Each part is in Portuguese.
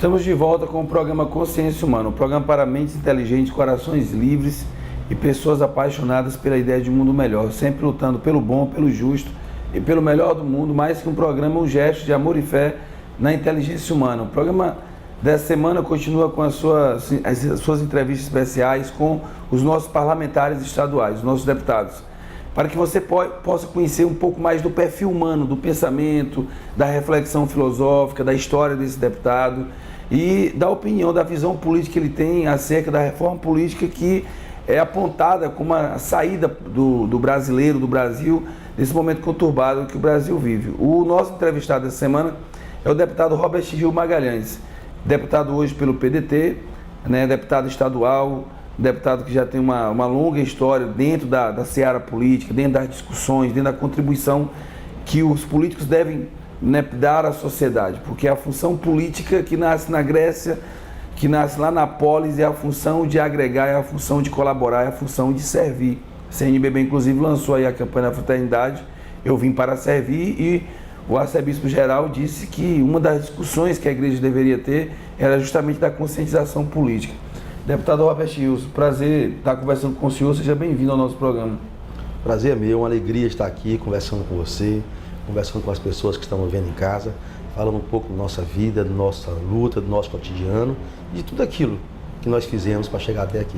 Estamos de volta com o programa Consciência Humana, um programa para mentes inteligentes, corações livres e pessoas apaixonadas pela ideia de um mundo melhor, sempre lutando pelo bom, pelo justo e pelo melhor do mundo, mais que um programa, um gesto de amor e fé na inteligência humana. O programa dessa semana continua com as suas entrevistas especiais com os nossos parlamentares estaduais, os nossos deputados, para que você possa conhecer um pouco mais do perfil humano, do pensamento, da reflexão filosófica, da história desse deputado e da opinião, da visão política que ele tem acerca da reforma política que é apontada como a saída do brasileiro, do Brasil, desse momento conturbado que o Brasil vive. O nosso entrevistado dessa semana é o deputado Robert Gil Magalhães, deputado hoje pelo PDT, deputado estadual, deputado que já tem uma longa história dentro da seara política, dentro das discussões, dentro da contribuição que os políticos devem dar à sociedade, porque a função política que nasce na Grécia, que nasce lá na polis, é a função de agregar, é a função de colaborar, é a função de servir. A CNBB, inclusive, lançou aí a campanha da fraternidade, eu vim para servir, e o arcebispo-geral disse que uma das discussões que a igreja deveria ter era justamente da conscientização política. Deputado Robert Gil, prazer estar conversando com o senhor, seja bem-vindo ao nosso programa. Prazer é meu, uma alegria estar aqui conversando com você, conversando com as pessoas que estão vendo em casa, falando um pouco da nossa vida, da nossa luta, do nosso cotidiano, de tudo aquilo que nós fizemos para chegar até aqui.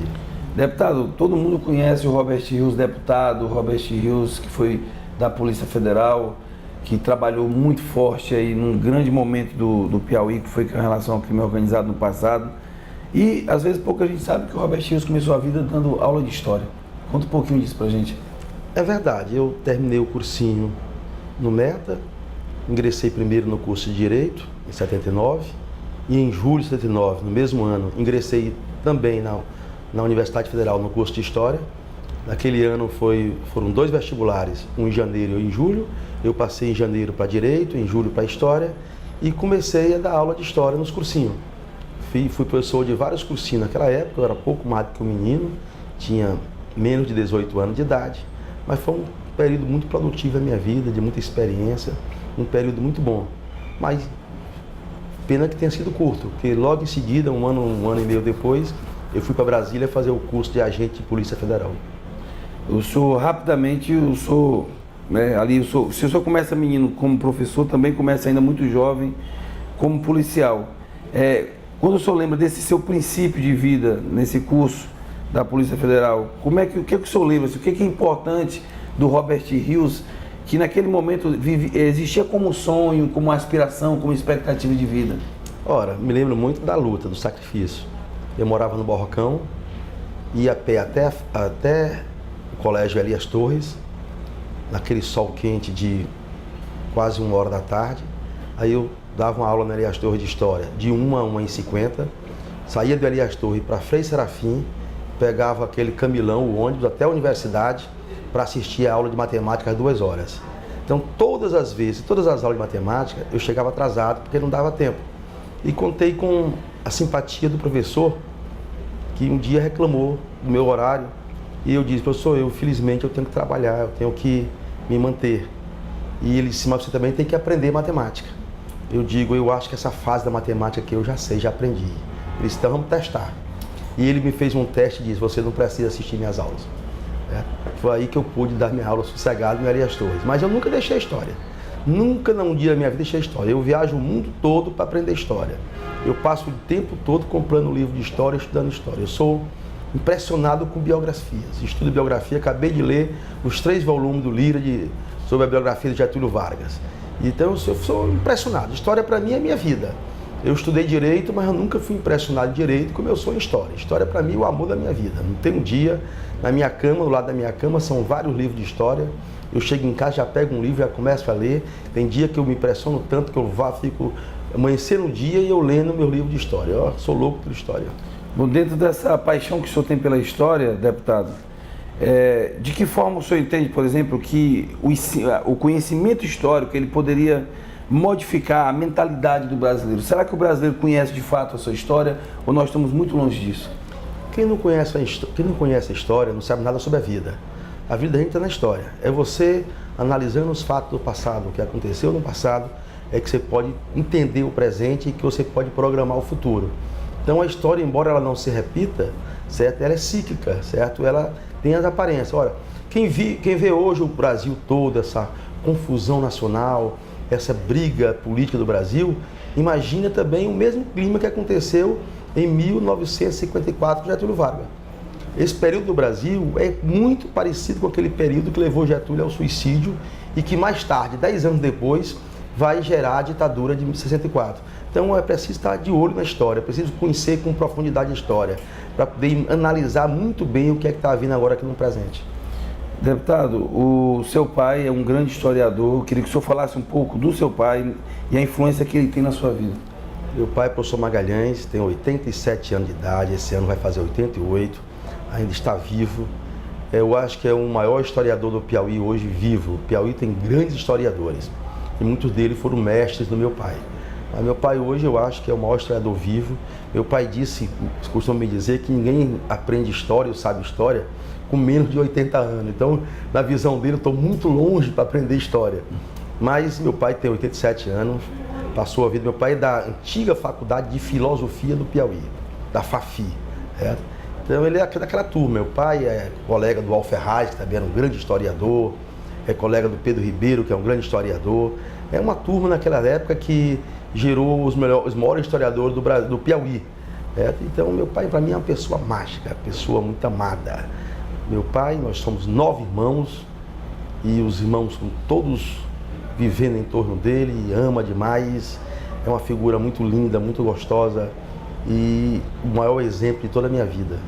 Deputado, todo mundo conhece o Robert Rios, deputado Robert Rios, que foi da Polícia Federal, que trabalhou muito forte aí num grande momento do Piauí, que foi com relação ao crime organizado no passado. E às vezes pouca gente sabe que o Robert Rios começou a vida dando aula de história. Conta um pouquinho disso pra gente. É verdade, eu terminei o cursinho no Meta, ingressei primeiro no curso de Direito, em 79, e em julho de 79, no mesmo ano, ingressei também na Universidade Federal no curso de História. Naquele ano foram 2 vestibulares, um em janeiro e um em julho. Eu passei em janeiro para Direito, em julho para História, e comecei a dar aula de História nos cursinhos. Fui professor de vários cursinhos naquela época, eu era pouco mais do que um menino, tinha menos de 18 anos de idade, mas foi um período muito produtivo da minha vida, de muita experiência, um período muito bom. Mas pena que tenha sido curto, porque logo em seguida, um ano e meio depois, eu fui para Brasília fazer o curso de agente de Polícia Federal. Eu sou rapidamente, se o senhor começa menino como professor, também começa ainda muito jovem como policial. Quando o senhor lembra desse seu princípio de vida nesse curso da Polícia Federal, o que o senhor lembra? O que é importante do Robert Rios, que naquele momento existia como sonho, como aspiração, como expectativa de vida? Ora, me lembro muito da luta, do sacrifício. Eu morava no Barrocão, ia a pé até o colégio Elias Torres, naquele sol quente de quase 1h da tarde. Aí eu dava uma aula na Elias Torres de História, de 1 a 1h50, saía do Elias Torres para Frei Serafim, pegava aquele camilão, o ônibus, até a universidade, para assistir a aula de matemática às 2 horas. Então, todas as vezes, todas as aulas de matemática, eu chegava atrasado, porque não dava tempo. E contei com a simpatia do professor, que um dia reclamou do meu horário, e eu disse: professor, felizmente eu tenho que trabalhar, eu tenho que me manter. E ele disse: mas você também tem que aprender matemática. Eu digo: eu acho que essa fase da matemática que eu já sei, já aprendi. Ele disse: então vamos testar. E ele me fez um teste e disse: você não precisa assistir minhas aulas. Foi aí que eu pude dar minha aula sossegado em Elias Torres. Mas eu nunca deixei a história. Nunca, num dia da minha vida, deixei a história. Eu viajo o mundo todo para aprender história. Eu passo o tempo todo comprando livro de história, estudando história. Eu sou impressionado com biografias. Estudo biografia, acabei de ler os 3 volumes do Lira sobre a biografia de Getúlio Vargas. Então eu sou impressionado. História para mim é minha vida. Eu estudei Direito, mas eu nunca fui impressionado de Direito como eu sou em História. História para mim é o amor da minha vida. Não tem um dia, na minha cama, do lado da minha cama, são vários livros de História. Eu chego em casa, já pego um livro, já começo a ler. Tem dia que eu me impressiono tanto que eu fico amanhecendo um dia e eu lendo meu livro de História. Eu sou louco por História. Bom, dentro dessa paixão que o senhor tem pela história, deputado, de que forma o senhor entende, por exemplo, que o conhecimento histórico ele poderia modificar a mentalidade do brasileiro? Será que o brasileiro conhece de fato a sua história ou nós estamos muito longe disso? Quem não conhece a história não sabe nada sobre a vida. A vida da gente está na história. É você analisando os fatos do passado, o que aconteceu no passado, é que você pode entender o presente e que você pode programar o futuro. Então a história, embora ela não se repita, certo? Ela é cíclica, certo? Ela tem as aparências. Olha, quem vê hoje o Brasil todo, essa confusão nacional, essa briga política do Brasil, imagina também o mesmo clima que aconteceu em 1954 com Getúlio Vargas. Esse período do Brasil é muito parecido com aquele período que levou Getúlio ao suicídio e que mais tarde, 10 anos depois, vai gerar a ditadura de 64. Então é preciso estar de olho na história, é preciso conhecer com profundidade a história, para poder analisar muito bem o que é que está vindo agora aqui no presente. Deputado, o seu pai é um grande historiador. Eu queria que o senhor falasse um pouco do seu pai e a influência que ele tem na sua vida. Meu pai, professor Magalhães, tem 87 anos de idade, esse ano vai fazer 88, ainda está vivo. Eu acho que é o maior historiador do Piauí hoje vivo. O Piauí tem grandes historiadores e muitos deles foram mestres do meu pai. Mas meu pai hoje eu acho que é o maior historiador vivo. Meu pai costuma me dizer que ninguém aprende história ou sabe história com menos de 80 anos. Então, na visão dele, eu estou muito longe para aprender história. Mas meu pai tem 87 anos, passou a vida. Meu pai é da antiga Faculdade de Filosofia do Piauí, da FAFI. Então, ele é daquela turma. Meu pai é colega do Alferraz, que também era um grande historiador, é colega do Pedro Ribeiro, que é um grande historiador. É uma turma naquela época que gerou os maiores historiadores do Piauí. Então, meu pai, para mim, é uma pessoa mágica, pessoa muito amada. Meu pai, nós somos 9 irmãos e os irmãos todos vivendo em torno dele, ama demais, é uma figura muito linda, muito gostosa e o maior exemplo de toda a minha vida.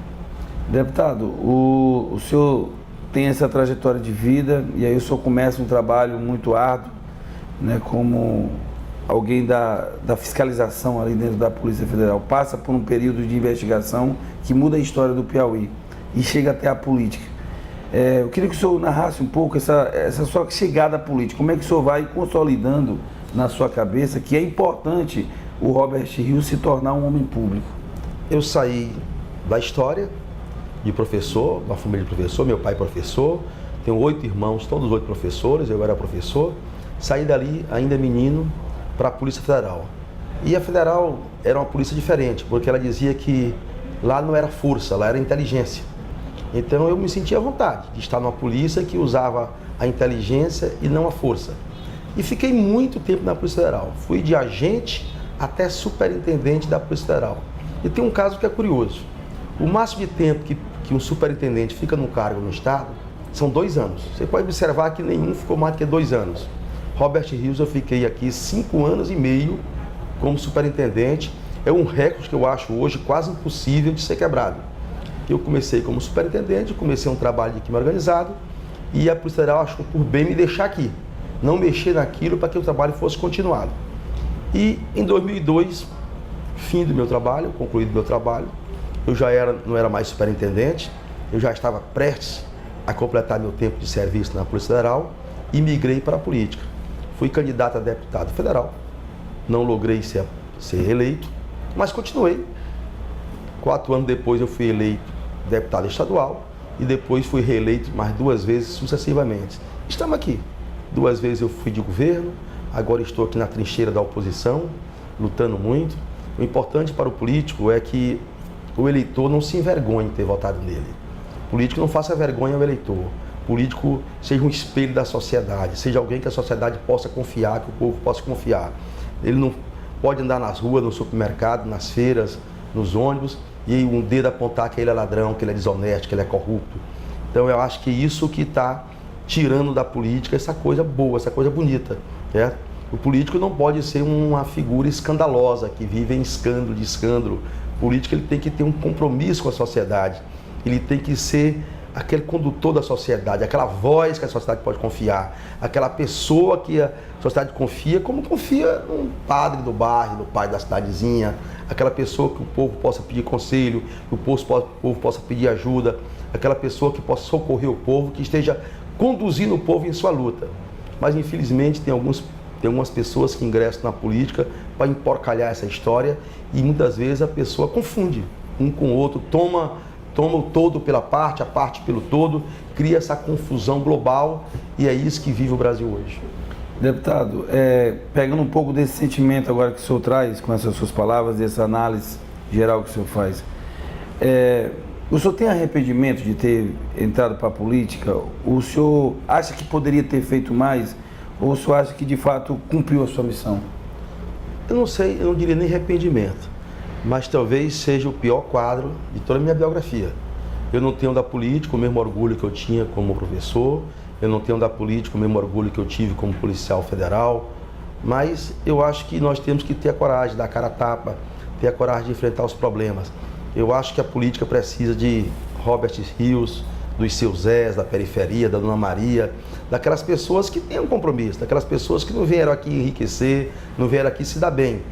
Deputado, o senhor tem essa trajetória de vida e aí o senhor começa um trabalho muito árduo, né, como alguém da fiscalização ali dentro da Polícia Federal, passa por um período de investigação que muda a história do Piauí e chega até a política. Eu queria que o senhor narrasse um pouco essa sua chegada à política, como é que o senhor vai consolidando na sua cabeça que é importante o Robert Rios se tornar um homem público. Eu saí da história, de professor, uma família de professor, meu pai é professor, tenho 8 irmãos, todos 8 professores, eu era professor, saí dali ainda menino para a Polícia Federal. E a Federal era uma polícia diferente, porque ela dizia que lá não era força, lá era inteligência. Então eu me sentia à vontade de estar numa polícia que usava a inteligência e não a força. E fiquei muito tempo na Polícia Federal. Fui de agente até superintendente da Polícia Federal. E tem um caso que é curioso. O máximo de tempo que um superintendente fica no cargo no Estado são 2 anos. Você pode observar que nenhum ficou mais do que 2 anos. Robert Rios, eu fiquei aqui 5 anos e meio como superintendente. É um recorde que eu acho hoje quase impossível de ser quebrado. Eu comecei como superintendente, comecei um trabalho de crime organizado e a Polícia Federal achou por bem me deixar aqui, não mexer naquilo para que o trabalho fosse continuado. E em 2002, fim do meu trabalho, concluído meu trabalho, eu não era mais superintendente, eu já estava prestes a completar meu tempo de serviço na Polícia Federal e migrei para a política. Fui candidato a deputado federal, não logrei ser eleito, mas continuei. 4 anos depois eu fui eleito deputado estadual e depois fui reeleito mais 2 vezes sucessivamente. Estamos aqui. 2 vezes eu fui de governo, agora estou aqui na trincheira da oposição, lutando muito. O importante para o político é que o eleitor não se envergonhe de ter votado nele. O político não faça vergonha ao eleitor. O político seja um espelho da sociedade, seja alguém que a sociedade possa confiar, que o povo possa confiar. Ele não pode andar nas ruas, no supermercado, nas feiras, nos ônibus, e um dedo apontar que ele é ladrão, que ele é desonesto, que ele é corrupto. Então eu acho que isso que está tirando da política essa coisa boa, essa coisa bonita. Certo? O político não pode ser uma figura escandalosa, que vive em escândalo, de escândalo. O político ele tem que ter um compromisso com a sociedade, ele tem que ser aquele condutor da sociedade, aquela voz que a sociedade pode confiar, aquela pessoa que a sociedade confia, como confia num padre do bairro, no pai da cidadezinha, aquela pessoa que o povo possa pedir conselho, que o povo possa pedir ajuda, aquela pessoa que possa socorrer o povo, que esteja conduzindo o povo em sua luta. Mas infelizmente tem algumas pessoas que ingressam na política para emporcalhar essa história e muitas vezes a pessoa confunde um com o outro, toma o todo pela parte, a parte pelo todo, cria essa confusão global e é isso que vive o Brasil hoje. Deputado, pegando um pouco desse sentimento agora que o senhor traz, com essas suas palavras, dessa análise geral que o senhor faz, o senhor tem arrependimento de ter entrado para a política? O senhor acha que poderia ter feito mais? Ou o senhor acha que de fato cumpriu a sua missão? Eu não sei, eu não diria nem arrependimento, mas talvez seja o pior quadro de toda a minha biografia. Eu não tenho da política o mesmo orgulho que eu tinha como professor, eu não tenho da política o mesmo orgulho que eu tive como policial federal, mas eu acho que nós temos que ter a coragem de dar a cara a tapa, ter a coragem de enfrentar os problemas. Eu acho que a política precisa de Robert Rios, dos seus Zés, da periferia, da Dona Maria, daquelas pessoas que têm um compromisso, daquelas pessoas que não vieram aqui enriquecer, não vieram aqui se dar bem.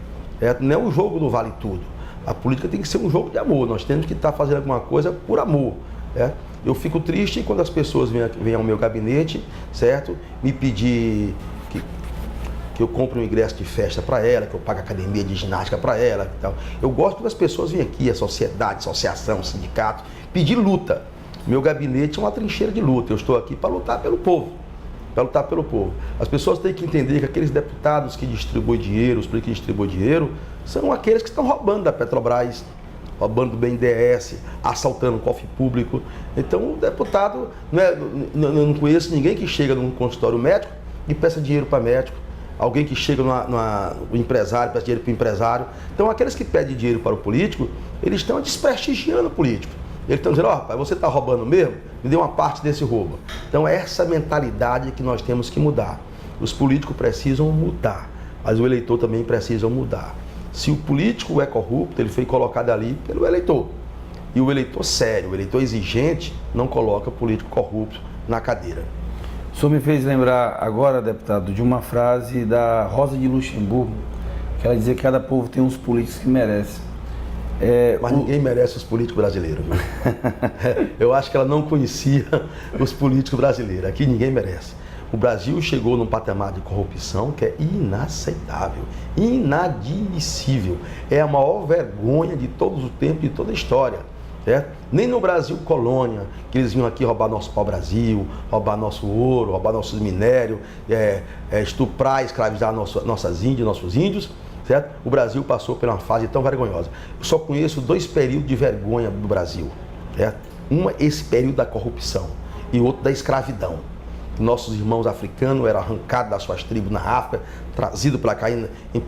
Não é um jogo do vale tudo. A política tem que ser um jogo de amor, nós temos que estar fazendo alguma coisa por amor. Eu fico triste quando as pessoas vêm ao meu gabinete, certo? Me pedir que eu compre um ingresso de festa para ela, que eu pague academia de ginástica para ela e tal. Eu gosto quando as pessoas vêm aqui, a sociedade, associação, sindicato, pedir luta. Meu gabinete é uma trincheira de luta, eu estou aqui para lutar pelo povo. Para lutar pelo povo. As pessoas têm que entender que aqueles deputados que distribuem dinheiro, os políticos que distribuem dinheiro, são aqueles que estão roubando da Petrobras, roubando do BNDES, assaltando o cofre público. Então o deputado, não conheço ninguém que chega num consultório médico e peça dinheiro para médico, alguém que chega no empresário, peça dinheiro para o empresário. Então aqueles que pedem dinheiro para o político, eles estão desprestigiando o político. Eles estão dizendo, rapaz, você está roubando mesmo? Me dê uma parte desse roubo. Então é essa mentalidade que nós temos que mudar. Os políticos precisam mudar, mas o eleitor também precisa mudar. Se o político é corrupto, ele foi colocado ali pelo eleitor. E o eleitor sério, o eleitor exigente, não coloca o político corrupto na cadeira. O senhor me fez lembrar agora, deputado, de uma frase da Rosa de Luxemburgo, que ela dizia que cada povo tem uns políticos que merece. Mas ninguém merece os políticos brasileiros, viu? Eu acho que ela não conhecia os políticos brasileiros. Aqui ninguém merece. O Brasil chegou num patamar de corrupção que é inaceitável, inadmissível. É a maior vergonha de todos os tempos, de toda a história. Nem no Brasil colônia, que eles vinham aqui roubar nosso pau-brasil, roubar nosso ouro, roubar nossos minérios, estuprar, escravizar nossas índias, nossos índios. Certo? O Brasil passou por uma fase tão vergonhosa. Eu só conheço 2 períodos de vergonha do Brasil. Certo? Esse período da corrupção e outro da escravidão. Nossos irmãos africanos eram arrancados das suas tribos na África, trazidos para cá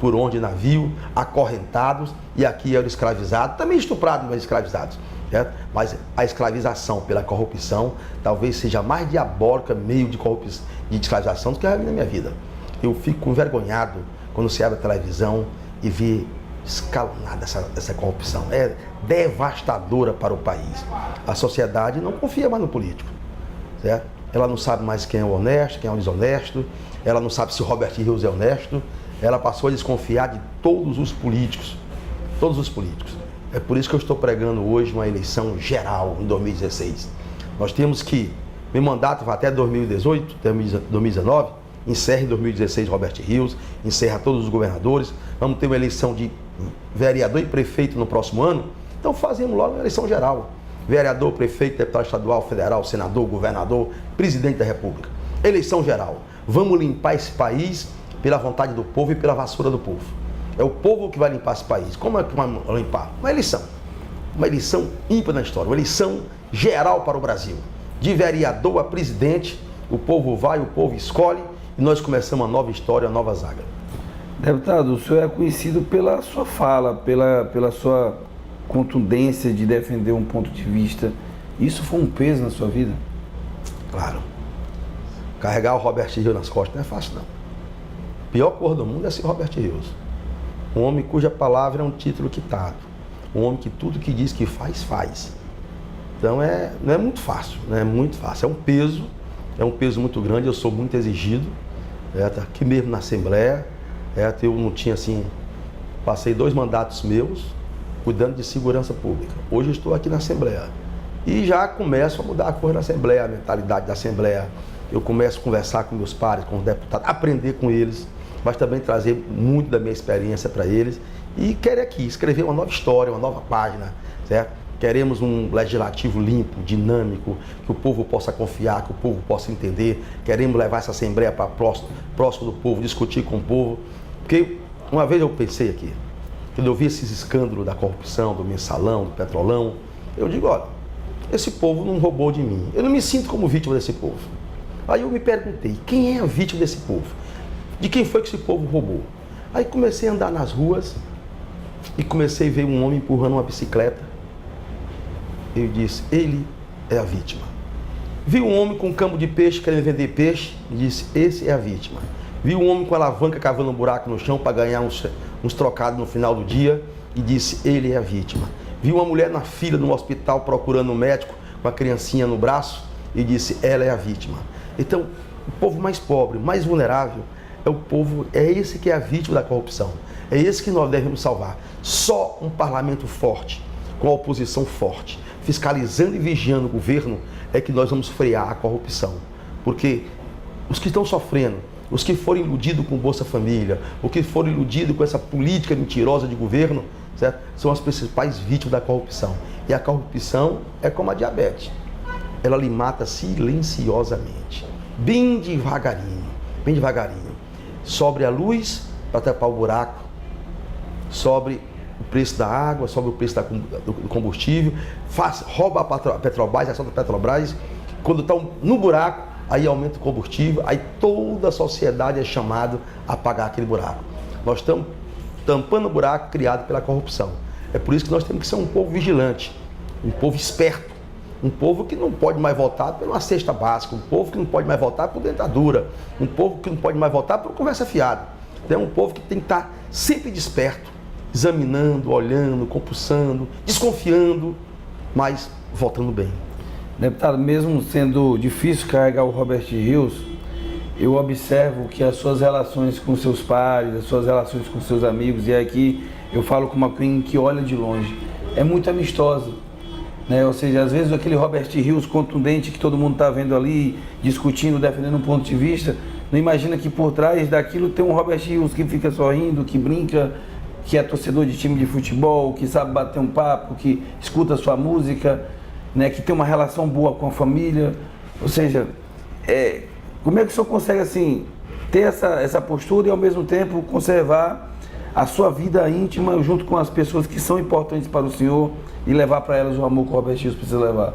por onde navio, acorrentados, e aqui eram escravizados, também estuprados, mas escravizados. Certo? Mas a escravização pela corrupção talvez seja mais diabólica meio de corrupção, de escravização do que a minha vida. Eu fico envergonhado quando se abre a televisão e vê escalonada essa corrupção. É devastadora para o país. A sociedade não confia mais no político. Certo? Ela não sabe mais quem é o honesto, quem é o desonesto. Ela não sabe se o Robert Rios é honesto. Ela passou a desconfiar de todos os políticos. Todos os políticos. É por isso que eu estou pregando hoje uma eleição geral em 2016. Nós temos que, meu mandato vai até 2018, 2019, encerra em 2016 Robert Rios, encerra todos os governadores, vamos ter uma eleição de vereador e prefeito no próximo ano, então fazemos logo uma eleição geral. Vereador, prefeito, deputado estadual, federal, senador, governador, presidente da República. Eleição geral. Vamos limpar esse país pela vontade do povo e pela vassoura do povo. É o povo que vai limpar esse país. Como é que vai limpar? Uma eleição. Uma eleição ímpar na história, uma eleição geral para o Brasil. De vereador a presidente, o povo vai, o povo escolhe, e nós começamos uma nova história, uma nova zaga. Deputado, o senhor é conhecido pela sua fala, pela sua contundência de defender um ponto de vista. Isso foi um peso na sua vida? Claro. Carregar o Robert Rios nas costas não é fácil, não. A pior cor do mundo é ser Robert Rios. Um homem cuja palavra é um título quitado. Um homem que tudo que diz que faz, faz. Então não é muito fácil, não é muito fácil. É um peso muito grande, eu sou muito exigido. Aqui mesmo na Assembleia, eu não tinha assim, passei 2 mandatos meus cuidando de segurança pública. Hoje eu estou aqui na Assembleia e já começo a mudar a coisa na Assembleia, a mentalidade da Assembleia. Eu começo a conversar com meus pares, com os deputados, aprender com eles, mas também trazer muito da minha experiência para eles e quero aqui escrever uma nova história, uma nova página, certo? queremos um legislativo limpo, dinâmico, que o povo possa confiar, que o povo possa entender. Queremos levar essa Assembleia para próximo do povo, discutir com o povo. Porque uma vez eu pensei aqui, quando eu vi esses escândalos da corrupção, do mensalão, do petrolão, eu digo, olha, esse povo não roubou de mim. Eu não me sinto como vítima desse povo. Aí eu me perguntei, quem é a vítima desse povo? De quem foi que esse povo roubou? Aí comecei a andar nas ruas e comecei a ver um homem empurrando uma bicicleta. Eu disse, ele é a vítima. Vi um homem com um campo de peixe querendo vender peixe e disse, esse é a vítima. Vi um homem com alavanca cavando um buraco no chão para ganhar uns trocados no final do dia e disse, ele é a vítima. Vi uma mulher na fila no hospital procurando um médico com a criancinha no braço e disse, ela é a vítima. Então, o povo mais pobre, mais vulnerável, é esse que é a vítima da corrupção. É esse que nós devemos salvar. Só um parlamento forte, com a oposição forte, fiscalizando e vigiando o governo, é que nós vamos frear a corrupção. Porque os que estão sofrendo, os que foram iludidos com Bolsa Família, os que foram iludidos com essa política mentirosa de governo, certo? São as principais vítimas da corrupção. E a corrupção é como a diabetes. Ela lhe mata silenciosamente, bem devagarinho, bem devagarinho. Sobre a luz para tapar o buraco, sobre o preço da água, sobre o preço do combustível, rouba a Petrobras, a ação da Petrobras. Quando estão no buraco, aí aumenta o combustível, aí toda a sociedade é chamada a pagar aquele buraco. Nós estamos tampando o buraco criado pela corrupção. É por isso que nós temos que ser um povo vigilante, um povo esperto, um povo que não pode mais votar por uma cesta básica, um povo que não pode mais votar por dentadura, um povo que não pode mais votar por conversa fiada. É um povo que tem que estar sempre desperto, examinando, olhando, compulsando, desconfiando, mas votando bem. Deputado, mesmo sendo difícil carregar o Robert Rios, eu observo que as suas relações com seus pares, as suas relações com seus amigos, e aqui eu falo com uma queen que olha de longe, é muito amistosa. Né? Ou seja, às vezes aquele Robert Rios contundente que todo mundo está vendo ali, discutindo, defendendo um ponto de vista, não imagina que por trás daquilo tem um Robert Rios que fica sorrindo, que brinca, que é torcedor de time de futebol, que sabe bater um papo, que escuta a sua música, né? Que tem uma relação boa com a família. Ou seja, como é que o senhor consegue assim, ter essa postura e ao mesmo tempo conservar a sua vida íntima junto com as pessoas que são importantes para o senhor e levar para elas o amor que o Robert Rios precisa levar?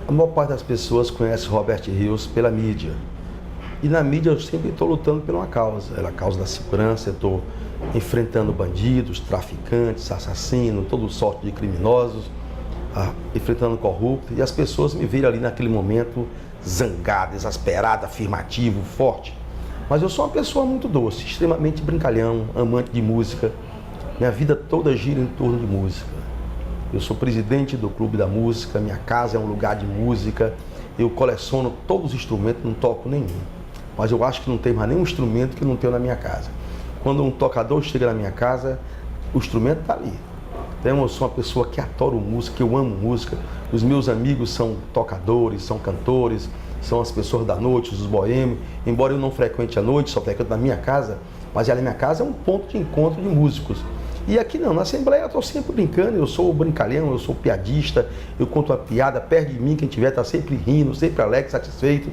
A maior parte das pessoas conhece Robert Rios pela mídia. E na mídia eu sempre estou lutando por uma causa. É a causa da segurança, eu estou enfrentando bandidos, traficantes, assassinos, toda sorte de criminosos, enfrentando corruptos. E as pessoas me viram ali naquele momento zangado, exasperado, afirmativo, forte. Mas eu sou uma pessoa muito doce, extremamente brincalhão, amante de música. Minha vida toda gira em torno de música. Eu sou presidente do Clube da Música, minha casa é um lugar de música. Eu coleciono todos os instrumentos, não toco nenhum. Mas eu acho que não tem mais nenhum instrumento que não tenho na minha casa. Quando um tocador chega na minha casa, o instrumento está ali. Então eu sou uma pessoa que adoro música, eu amo música. Os meus amigos são tocadores, são cantores, são as pessoas da noite, os boêmios. Embora eu não frequente a noite, só frequento na minha casa, mas ali na minha casa é um ponto de encontro de músicos. E aqui não, na Assembleia eu estou sempre brincando, eu sou brincalhão, eu sou piadista, eu conto uma piada, perto de mim, quem tiver está sempre rindo, sempre alegre, satisfeito.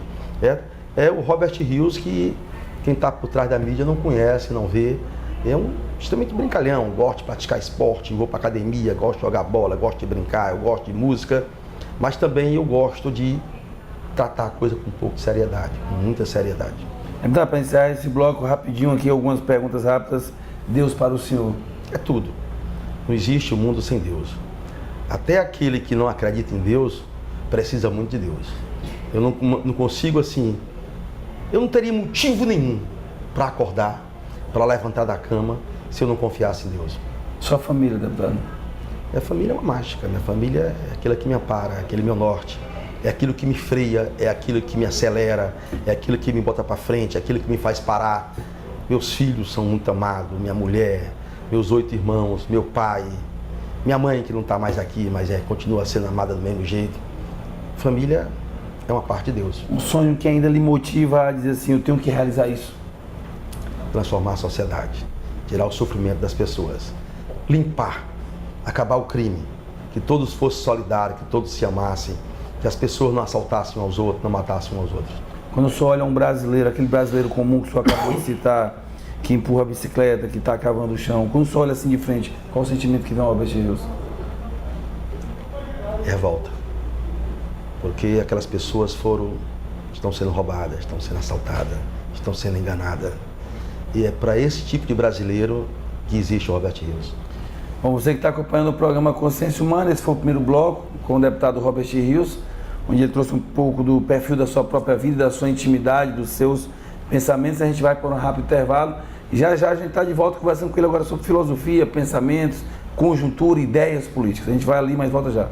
É o Robert Rios que quem está por trás da mídia não conhece, não vê. É um extremamente brincalhão, gosto de praticar esporte, vou para academia, gosto de jogar bola, gosto de brincar, eu gosto de música, mas também eu gosto de tratar a coisa com um pouco de seriedade, com muita seriedade. Então, para encerrar esse bloco rapidinho aqui, algumas perguntas rápidas. Deus para o senhor? É tudo. Não existe um mundo sem Deus. Até aquele que não acredita em Deus precisa muito de Deus. Eu não consigo assim, eu não teria motivo nenhum para acordar, para levantar da cama, se eu não confiasse em Deus. Sua família, deputado? Minha família é uma mágica, minha família é aquilo que me ampara, é aquele meu norte, é aquilo que me freia, é aquilo que me acelera, é aquilo que me bota para frente, é aquilo que me faz parar. Meus filhos são muito amados, minha mulher, meus 8 irmãos, meu pai, minha mãe que não está mais aqui, mas continua sendo amada do mesmo jeito. Família é uma parte de Deus. Um sonho que ainda lhe motiva a dizer assim, eu tenho que realizar isso? Transformar a sociedade, tirar o sofrimento das pessoas, limpar, acabar o crime, que todos fossem solidários, que todos se amassem, que as pessoas não assaltassem uns aos outros, não matassem uns aos outros. Quando o senhor olha um brasileiro, aquele brasileiro comum que o senhor acabou de citar, que empurra a bicicleta, que está cavando o chão, quando o senhor olha assim de frente, qual o sentimento que vem ao Robert Rios? Revolta. Porque aquelas pessoas estão sendo roubadas, estão sendo assaltadas, estão sendo enganadas. E é para esse tipo de brasileiro que existe o Robert Rios. Bom, você que está acompanhando o programa Consciência Humana, esse foi o primeiro bloco com o deputado Robert Rios, onde ele trouxe um pouco do perfil da sua própria vida, da sua intimidade, dos seus pensamentos. A gente vai por um rápido intervalo e já já a gente está de volta conversando com ele agora sobre filosofia, pensamentos, conjuntura, ideias políticas. A gente vai ali, mas volta já.